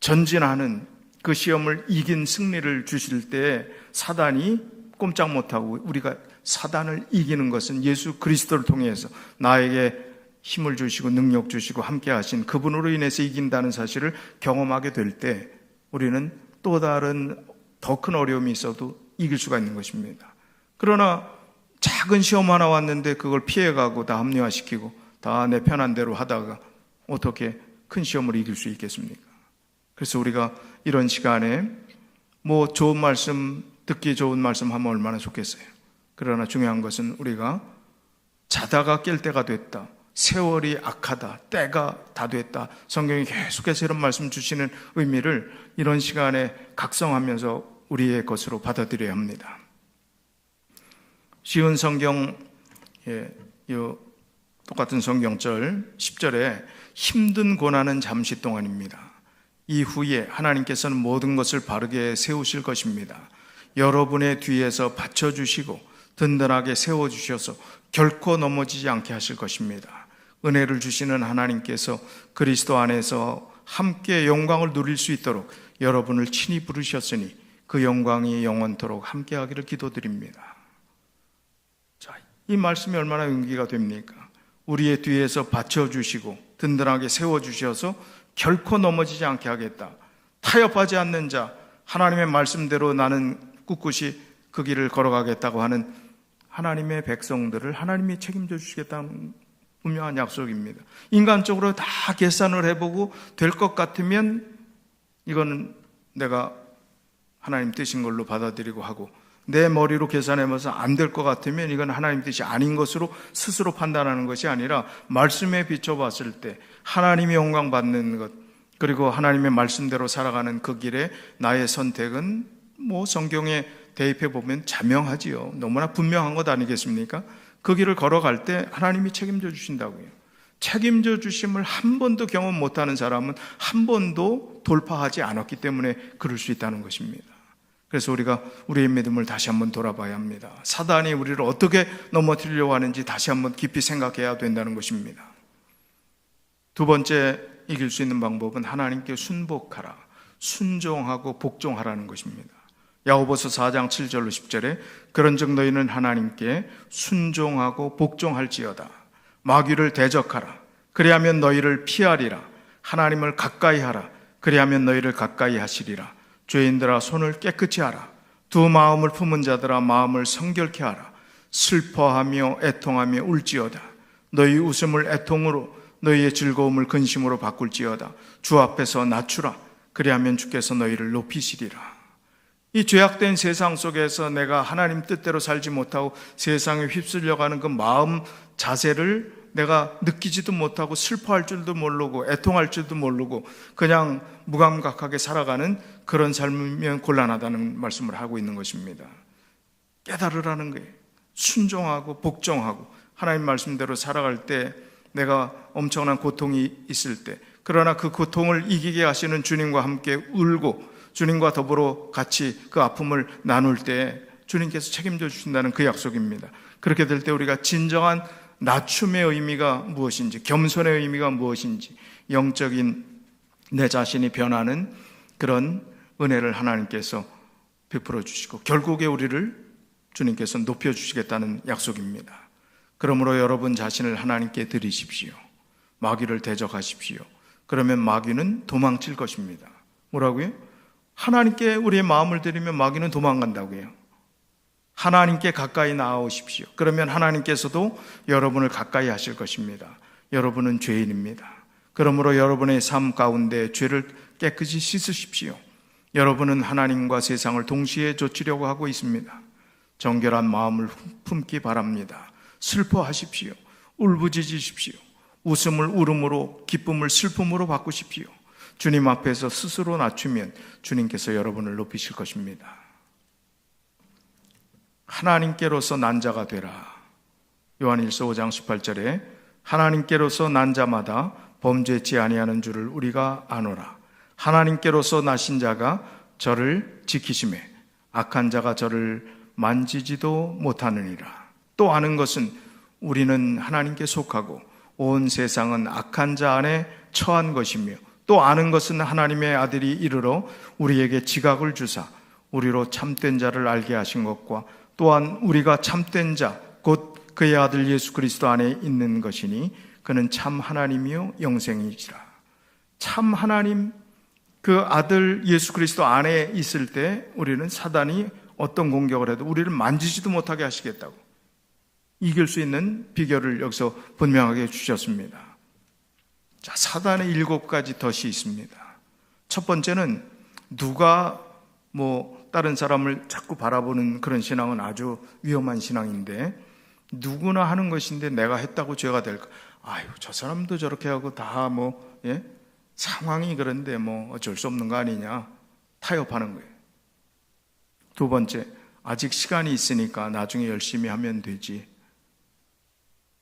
전진하는 그 시험을 이긴 승리를 주실 때 사단이 꼼짝 못하고, 우리가 사단을 이기는 것은 예수 그리스도를 통해서 나에게 힘을 주시고 능력 주시고 함께 하신 그분으로 인해서 이긴다는 사실을 경험하게 될 때 우리는 또 다른 더 큰 어려움이 있어도 이길 수가 있는 것입니다. 그러나 작은 시험 하나 왔는데 그걸 피해가고 다 합리화시키고 다 내 편한 대로 하다가 어떻게 큰 시험을 이길 수 있겠습니까? 그래서 우리가 이런 시간에 좋은 말씀, 듣기 좋은 말씀 하면 얼마나 좋겠어요. 그러나 중요한 것은 우리가 자다가 깰 때가 됐다, 세월이 악하다, 때가 다 됐다, 성경이 계속해서 이런 말씀 주시는 의미를 이런 시간에 각성하면서 우리의 것으로 받아들여야 합니다. 쉬운 성경, 똑같은 성경절 10절에 힘든 고난은 잠시 동안입니다. 이후에 하나님께서는 모든 것을 바르게 세우실 것입니다. 여러분의 뒤에서 받쳐주시고 든든하게 세워주셔서 결코 넘어지지 않게 하실 것입니다. 은혜를 주시는 하나님께서 그리스도 안에서 함께 영광을 누릴 수 있도록 여러분을 친히 부르셨으니 그 영광이 영원토록 함께하기를 기도드립니다. 자, 이 말씀이 얼마나 용기가 됩니까? 우리의 뒤에서 받쳐주시고 든든하게 세워주셔서 결코 넘어지지 않게 하겠다. 타협하지 않는 자, 하나님의 말씀대로 나는 꿋꿋이 그 길을 걸어가겠다고 하는 하나님의 백성들을 하나님이 책임져 주시겠다는 분명한 약속입니다. 인간적으로 다 계산을 해보고 될 것 같으면 이거는 내가 하나님 뜻인 걸로 받아들이고 하고, 내 머리로 계산해봐서 안 될 것 같으면 이건 하나님 뜻이 아닌 것으로 스스로 판단하는 것이 아니라 말씀에 비춰봤을 때 하나님이 영광 받는 것, 그리고 하나님의 말씀대로 살아가는 그 길에 나의 선택은 성경에 대입해 보면 자명하지요. 너무나 분명한 것 아니겠습니까? 그 길을 걸어갈 때 하나님이 책임져 주신다고요. 책임져 주심을 한 번도 경험 못하는 사람은 한 번도 돌파하지 않았기 때문에 그럴 수 있다는 것입니다. 그래서 우리가 우리의 믿음을 다시 한번 돌아봐야 합니다. 사단이 우리를 어떻게 넘어뜨리려고 하는지 다시 한번 깊이 생각해야 된다는 것입니다. 두 번째, 이길 수 있는 방법은 하나님께 순복하라, 순종하고 복종하라는 것입니다. 야고보서 4장 7절로 10절에 그런즉 너희는 하나님께 순종하고 복종할지어다. 마귀를 대적하라. 그리하면 너희를 피하리라. 하나님을 가까이 하라. 그리하면 너희를 가까이 하시리라. 죄인들아 손을 깨끗이 하라. 두 마음을 품은 자들아 마음을 성결케 하라. 슬퍼하며 애통하며 울지어다. 너희 웃음을 애통으로 너희의 즐거움을 근심으로 바꿀지어다. 주 앞에서 낮추라. 그리하면 주께서 너희를 높이시리라. 이 죄악된 세상 속에서 내가 하나님 뜻대로 살지 못하고 세상에 휩쓸려가는 그 마음 자세를 내가 느끼지도 못하고 슬퍼할 줄도 모르고 애통할 줄도 모르고 그냥 무감각하게 살아가는 그런 삶이면 곤란하다는 말씀을 하고 있는 것입니다. 깨달으라는 거예요. 순종하고 복종하고 하나님 말씀대로 살아갈 때 내가 엄청난 고통이 있을 때, 그러나 그 고통을 이기게 하시는 주님과 함께 울고 주님과 더불어 같이 그 아픔을 나눌 때 주님께서 책임져 주신다는 그 약속입니다. 그렇게 될 때 우리가 진정한 낮춤의 의미가 무엇인지, 겸손의 의미가 무엇인지, 영적인 내 자신이 변하는 그런 은혜를 하나님께서 베풀어 주시고 결국에 우리를 주님께서 높여주시겠다는 약속입니다. 그러므로 여러분 자신을 하나님께 드리십시오. 마귀를 대적하십시오. 그러면 마귀는 도망칠 것입니다. 뭐라고요? 하나님께 우리의 마음을 드리면 마귀는 도망간다고요. 하나님께 가까이 나아오십시오. 그러면 하나님께서도 여러분을 가까이 하실 것입니다. 여러분은 죄인입니다. 그러므로 여러분의 삶 가운데 죄를 깨끗이 씻으십시오. 여러분은 하나님과 세상을 동시에 좇으려고 하고 있습니다. 정결한 마음을 품기 바랍니다. 슬퍼하십시오. 울부짖으십시오. 웃음을 울음으로, 기쁨을 슬픔으로 바꾸십시오. 주님 앞에서 스스로 낮추면 주님께서 여러분을 높이실 것입니다. 하나님께로서 난 자가 되라. 요한일서 5장 18절에 하나님께로서 난 자마다 범죄치 아니하는 줄을 우리가 아노라. 하나님께로서 나신 자가 저를 지키심에 악한 자가 저를 만지지도 못하느니라. 또 아는 것은 우리는 하나님께 속하고 온 세상은 악한 자 안에 처한 것이며, 또 아는 것은 하나님의 아들이 이르러 우리에게 지각을 주사 우리로 참된 자를 알게 하신 것과 또한 우리가 참된 자 곧 그의 아들 예수 그리스도 안에 있는 것이니 그는 참 하나님이요 영생이시라. 참 하나님 그 아들 예수 그리스도 안에 있을 때 우리는 사단이 어떤 공격을 해도 우리를 만지지도 못하게 하시겠다고 이길 수 있는 비결을 여기서 분명하게 주셨습니다. 자, 사단의 7가지 덫이 있습니다. 첫 번째는 누가 다른 사람을 자꾸 바라보는 그런 신앙은 아주 위험한 신앙인데, 누구나 하는 것인데 내가 했다고 죄가 될까? 아유, 저 사람도 저렇게 하고 다 상황이 그런데 어쩔 수 없는 거 아니냐? 타협하는 거예요. 두 번째, 아직 시간이 있으니까 나중에 열심히 하면 되지.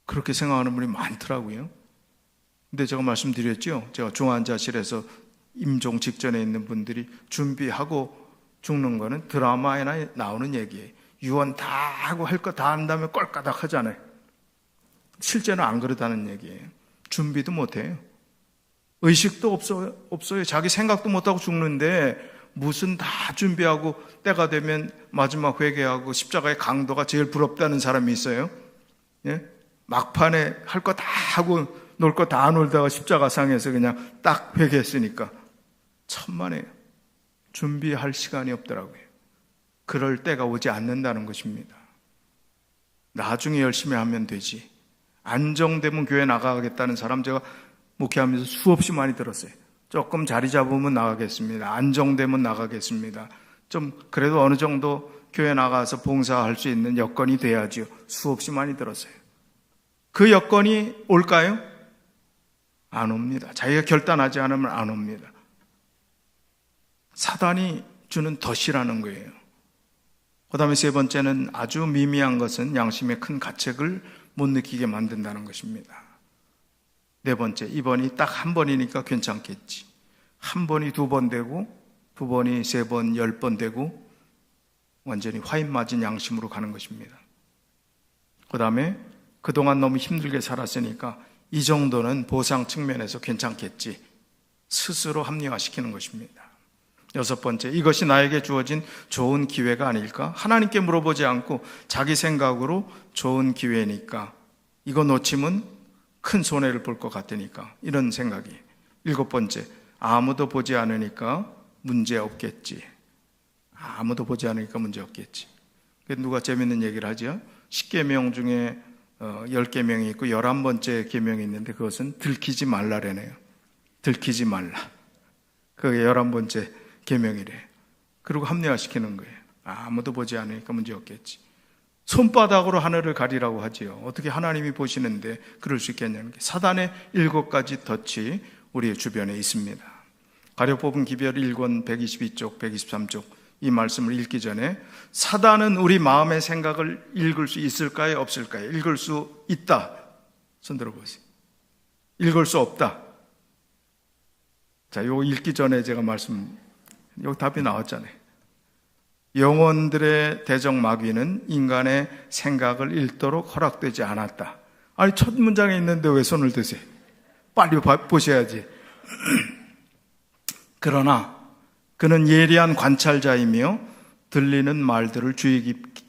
그렇게 생각하는 분이 많더라고요. 근데 제가 말씀드렸죠. 제가 중환자실에서 임종 직전에 있는 분들이 준비하고 죽는 거는 드라마에 나오는 얘기예요. 유언 다 하고 할 거 다 한 다음에 꼴까닥 하잖아요. 실제는 안 그러다는 얘기예요. 준비도 못해요. 의식도 없어요. 자기 생각도 못하고 죽는데 무슨 다 준비하고 때가 되면 마지막 회개하고 십자가의 강도가 제일 부럽다는 사람이 있어요. 예? 막판에 할 거 다 하고 놀 거 다 놀다가 십자가상에서 그냥 딱 회개했으니까 천만에요. 준비할 시간이 없더라고요. 그럴 때가 오지 않는다는 것입니다. 나중에 열심히 하면 되지. 안정되면 교회 나가겠다는 사람 제가 목회하면서 수없이 많이 들었어요. 조금 자리 잡으면 나가겠습니다. 안정되면 나가겠습니다. 좀 그래도 어느 정도 교회 나가서 봉사할 수 있는 여건이 돼야죠. 수없이 많이 들었어요. 그 여건이 올까요? 안 옵니다. 자기가 결단하지 않으면 안 옵니다. 사단이 주는 덫이라는 거예요. 그 다음에 세 번째는 아주 미미한 것은 양심의 큰 가책을 못 느끼게 만든다는 것입니다. 네 번째, 이번이 딱 한 번이니까 괜찮겠지. 한 번이 2번 되고, 2번이 3번, 10번 되고, 완전히 화인 맞은 양심으로 가는 것입니다. 그 다음에 그동안 너무 힘들게 살았으니까 이 정도는 보상 측면에서 괜찮겠지. 스스로 합리화시키는 것입니다. 6번째, 이것이 나에게 주어진 좋은 기회가 아닐까? 하나님께 물어보지 않고 자기 생각으로 좋은 기회니까 이거 놓치면 큰 손해를 볼 것 같으니까 이런 생각이. 7번째, 아무도 보지 않으니까 문제 없겠지. 아무도 보지 않으니까 문제 없겠지. 누가 재밌는 얘기를 하죠. 10계명 중에 10계명이 있고 11번째 계명이 있는데 그것은 들키지 말라래네요. 들키지 말라. 그게 11번째 계명이래. 그리고 합리화시키는 거예요. 아무도 보지 않으니까 문제 없겠지. 손바닥으로 하늘을 가리라고 하지요. 어떻게 하나님이 보시는데 그럴 수 있겠냐는 게 사단의 7가지 덫이 우리의 주변에 있습니다. 가려 뽑은 기별 1권 122쪽, 123쪽 이 말씀을 읽기 전에 사단은 우리 마음의 생각을 읽을 수 있을까요? 없을까요? 읽을 수 있다. 손 들어보세요. 읽을 수 없다. 자, 요거 읽기 전에 제가 말씀 여기 답이 나왔잖아요. 영혼들의 대적 마귀는 인간의 생각을 읽도록 허락되지 않았다. 아니, 첫 문장에 있는데 왜 손을 드세요? 빨리 보셔야지. 그러나 그는 예리한 관찰자이며 들리는 말들을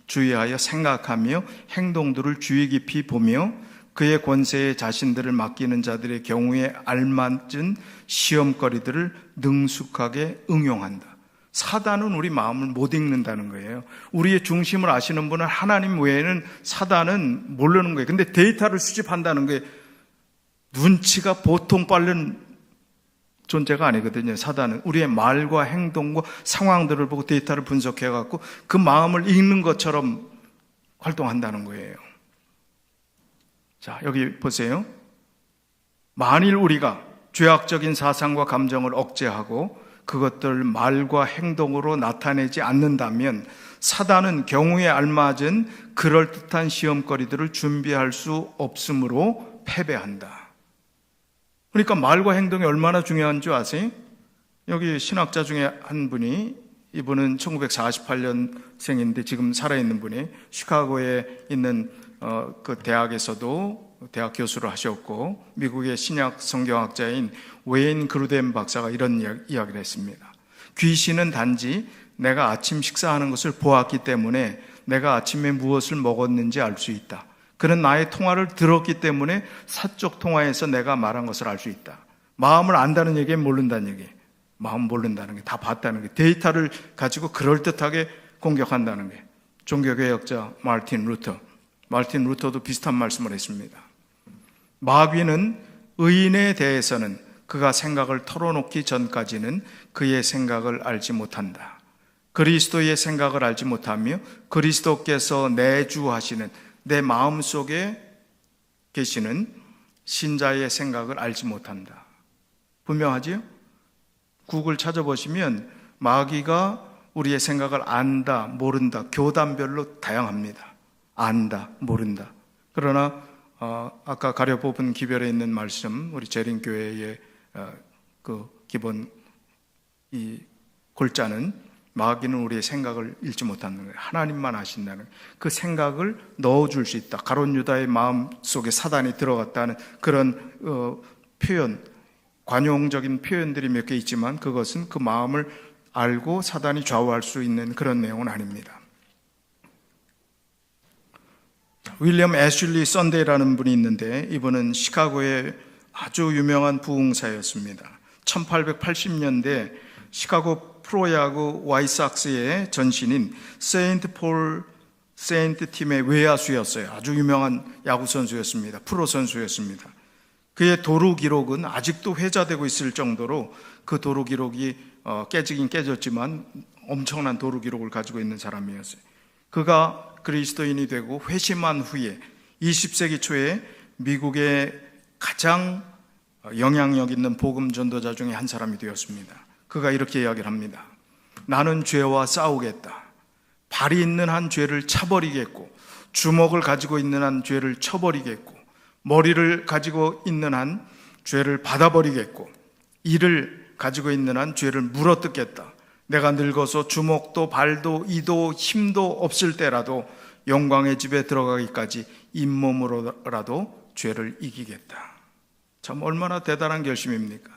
주의하여 생각하며 행동들을 주의 깊이 보며 그의 권세에 자신들을 맡기는 자들의 경우에 알맞은 시험거리들을 능숙하게 응용한다. 사단은 우리 마음을 못 읽는다는 거예요. 우리의 중심을 아시는 분은 하나님 외에는 사단은 모르는 거예요. 근데 데이터를 수집한다는 게 눈치가 보통 빠른 존재가 아니거든요. 사단은 우리의 말과 행동과 상황들을 보고 데이터를 분석해갖고 그 마음을 읽는 것처럼 활동한다는 거예요. 자, 여기 보세요. 만일 우리가 죄악적인 사상과 감정을 억제하고 그것들 말과 행동으로 나타내지 않는다면 사단은 경우에 알맞은 그럴듯한 시험거리들을 준비할 수 없으므로 패배한다. 그러니까 말과 행동이 얼마나 중요한 줄 아세요? 여기 신학자 중에 한 분이, 이분은 1948년생인데 지금 살아있는 분이 시카고에 있는 그 대학에서도 대학 교수를 하셨고 미국의 신약 성경학자인 웨인 그루덴 박사가 이런 이야기를 했습니다. 귀신은 단지 내가 아침 식사하는 것을 보았기 때문에 내가 아침에 무엇을 먹었는지 알 수 있다. 그는 나의 통화를 들었기 때문에 사적 통화에서 내가 말한 것을 알 수 있다. 마음을 안다는 얘기는 모른다는 얘기. 마음 모른다는 게 다 봤다는 게, 데이터를 가지고 그럴듯하게 공격한다는 게. 종교개혁자 마르틴 루터도 비슷한 말씀을 했습니다. 마귀는 의인에 대해서는 그가 생각을 털어놓기 전까지는 그의 생각을 알지 못한다. 그리스도의 생각을 알지 못하며 그리스도께서 내주하시는 내 마음속에 계시는 신자의 생각을 알지 못한다. 분명하지요? 구글 찾아보시면 마귀가 우리의 생각을 안다, 모른다, 교단별로 다양합니다. 안다, 모른다. 그러나 아까 가려뽑은 기별에 있는 말씀, 우리 재림교회의 그 기본 이 골자는 마귀는 우리의 생각을 읽지 못하는 거예요. 하나님만 아신다는 거예요. 그 생각을 넣어줄 수 있다. 가룟 유다의 마음 속에 사단이 들어갔다는 그런 표현, 관용적인 표현들이 몇 개 있지만 그것은 그 마음을 알고 사단이 좌우할 수 있는 그런 내용은 아닙니다. 윌리엄 애슐리 썬데이라는 분이 있는데 이분은 시카고의 아주 유명한 부흥사였습니다. 1880년대 시카고 프로야구 와이삭스의 전신인 세인트 팀의 외야수였어요. 아주 유명한 야구 선수였습니다. 프로 선수였습니다. 그의 도루 기록은 아직도 회자되고 있을 정도로 그 도루 기록이 깨지긴 깨졌지만 엄청난 도루 기록을 가지고 있는 사람이었어요. 그가 그리스도인이 되고 회심한 후에 20세기 초에 미국의 가장 영향력 있는 복음 전도자 중에 한 사람이 되었습니다. 그가 이렇게 이야기를 합니다. 나는 죄와 싸우겠다. 발이 있는 한 죄를 차버리겠고, 주먹을 가지고 있는 한 죄를 쳐버리겠고, 머리를 가지고 있는 한 죄를 받아버리겠고, 이를 가지고 있는 한 죄를 물어뜯겠다. 내가 늙어서 주먹도 발도 이도 힘도 없을 때라도 영광의 집에 들어가기까지 잇몸으로라도 죄를 이기겠다. 참 얼마나 대단한 결심입니까?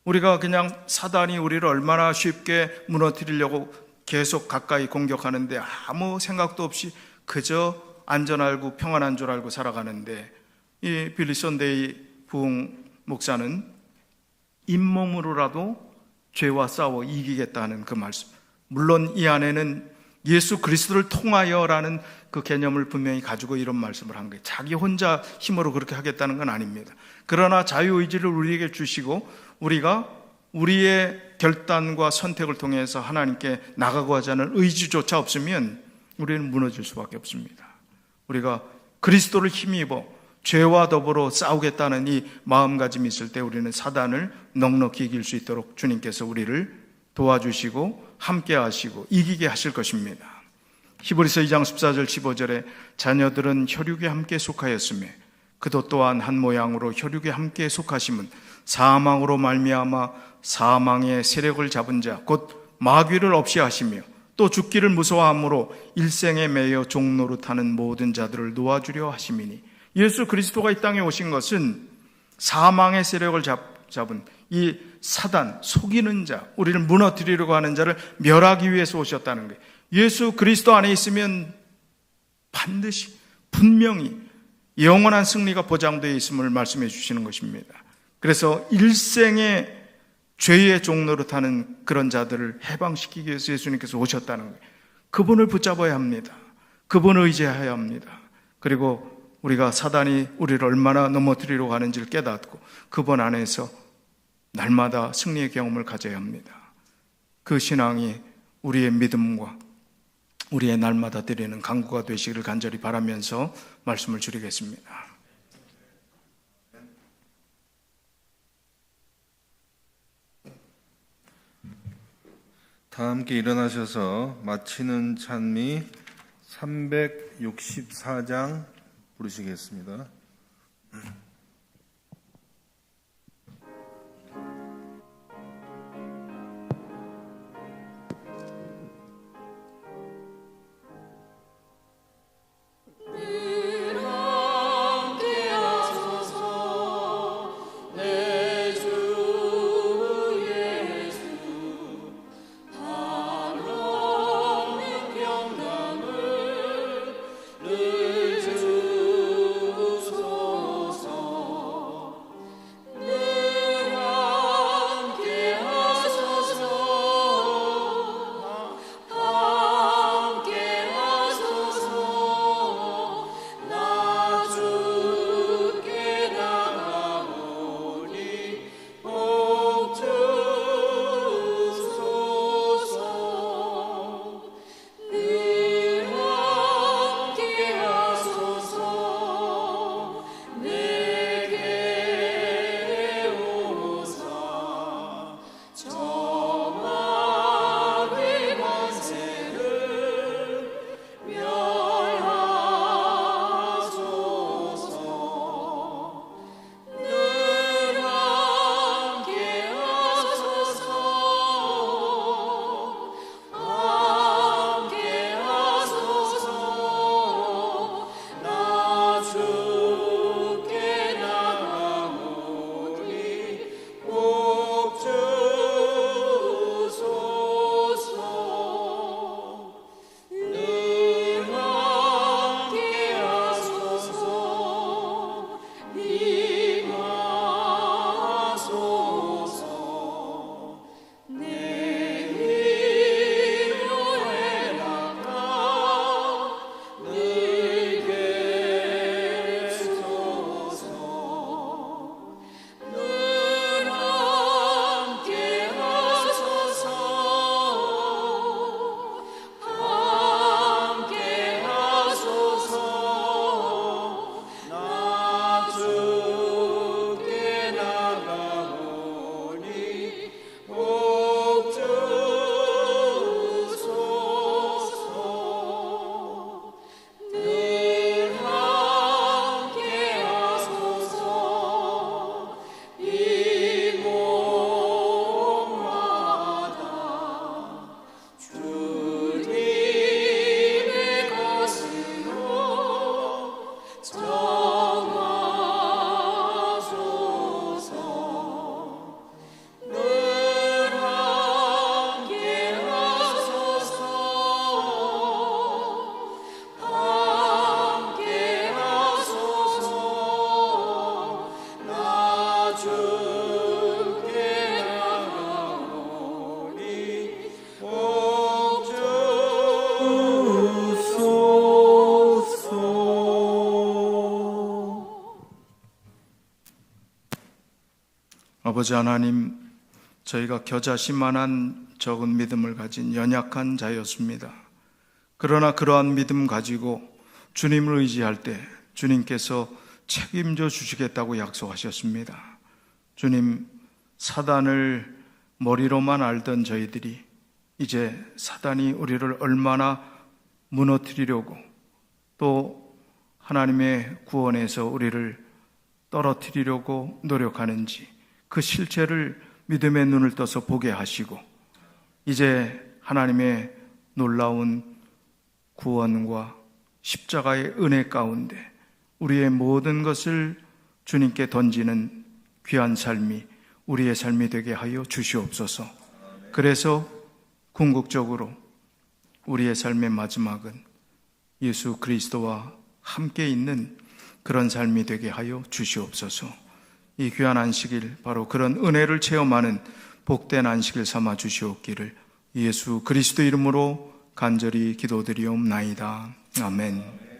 우리가 그냥 사단이 우리를 얼마나 쉽게 무너뜨리려고 계속 가까이 공격하는데 아무 생각도 없이 그저 안전 알고 평안한 줄 알고 살아가는데, 이 빌리 썬데이 부흥 목사는 잇몸으로라도 죄와 싸워 이기겠다는 그 말씀. 물론 이 안에는 예수 그리스도를 통하여라는 그 개념을 분명히 가지고 이런 말씀을 한 거예요. 자기 혼자 힘으로 그렇게 하겠다는 건 아닙니다. 그러나 자유의지를 우리에게 주시고 우리가 우리의 결단과 선택을 통해서 하나님께 나가고 하자는 의지조차 없으면 우리는 무너질 수밖에 없습니다. 우리가 그리스도를 힘입어 죄와 더불어 싸우겠다는 이 마음가짐이 있을 때 우리는 사단을 넉넉히 이길 수 있도록 주님께서 우리를 도와주시고 함께 하시고 이기게 하실 것입니다. 히브리서 2장 14절 15절에 자녀들은 혈육에 함께 속하였으며 그도 또한 한 모양으로 혈육에 함께 속하심은 사망으로 말미암아 사망의 세력을 잡은 자 곧 마귀를 없이 하시며 또 죽기를 무서워함으로 일생에 매여 종노릇하는 모든 자들을 놓아주려 하심이니, 예수 그리스도가 이 땅에 오신 것은 사망의 세력을 잡은 이 사단, 속이는 자, 우리를 무너뜨리려고 하는 자를 멸하기 위해서 오셨다는 거예요. 예수 그리스도 안에 있으면 반드시 분명히 영원한 승리가 보장되어 있음을 말씀해 주시는 것입니다. 그래서 일생의 죄의 종노릇하는 그런 자들을 해방시키기 위해서 예수님께서 오셨다는 거예요. 그분을 붙잡아야 합니다. 그분을 의지해야 합니다. 그리고 우리가 사단이 우리를 얼마나 넘어뜨리려고 하는지를 깨닫고 그분 안에서 날마다 승리의 경험을 가져야 합니다. 그 신앙이 우리의 믿음과 우리의 날마다 드리는 간구가 되시기를 간절히 바라면서 말씀을 줄이겠습니다. 다 함께 일어나셔서 마치는 찬미 364장 부르시겠습니다. 아버지 하나님, 저희가 겨자씨만한 적은 믿음을 가진 연약한 자였습니다. 그러나 그러한 믿음 가지고 주님을 의지할 때 주님께서 책임져 주시겠다고 약속하셨습니다. 주님, 사단을 머리로만 알던 저희들이 이제 사단이 우리를 얼마나 무너뜨리려고 또 하나님의 구원에서 우리를 떨어뜨리려고 노력하는지 그 실체를 믿음의 눈을 떠서 보게 하시고 이제 하나님의 놀라운 구원과 십자가의 은혜 가운데 우리의 모든 것을 주님께 던지는 귀한 삶이 우리의 삶이 되게 하여 주시옵소서. 그래서 궁극적으로 우리의 삶의 마지막은 예수 그리스도와 함께 있는 그런 삶이 되게 하여 주시옵소서. 이 귀한 안식일, 바로 그런 은혜를 체험하는 복된 안식일 삼아 주시옵기를 예수 그리스도 이름으로 간절히 기도드리옵나이다. 아멘.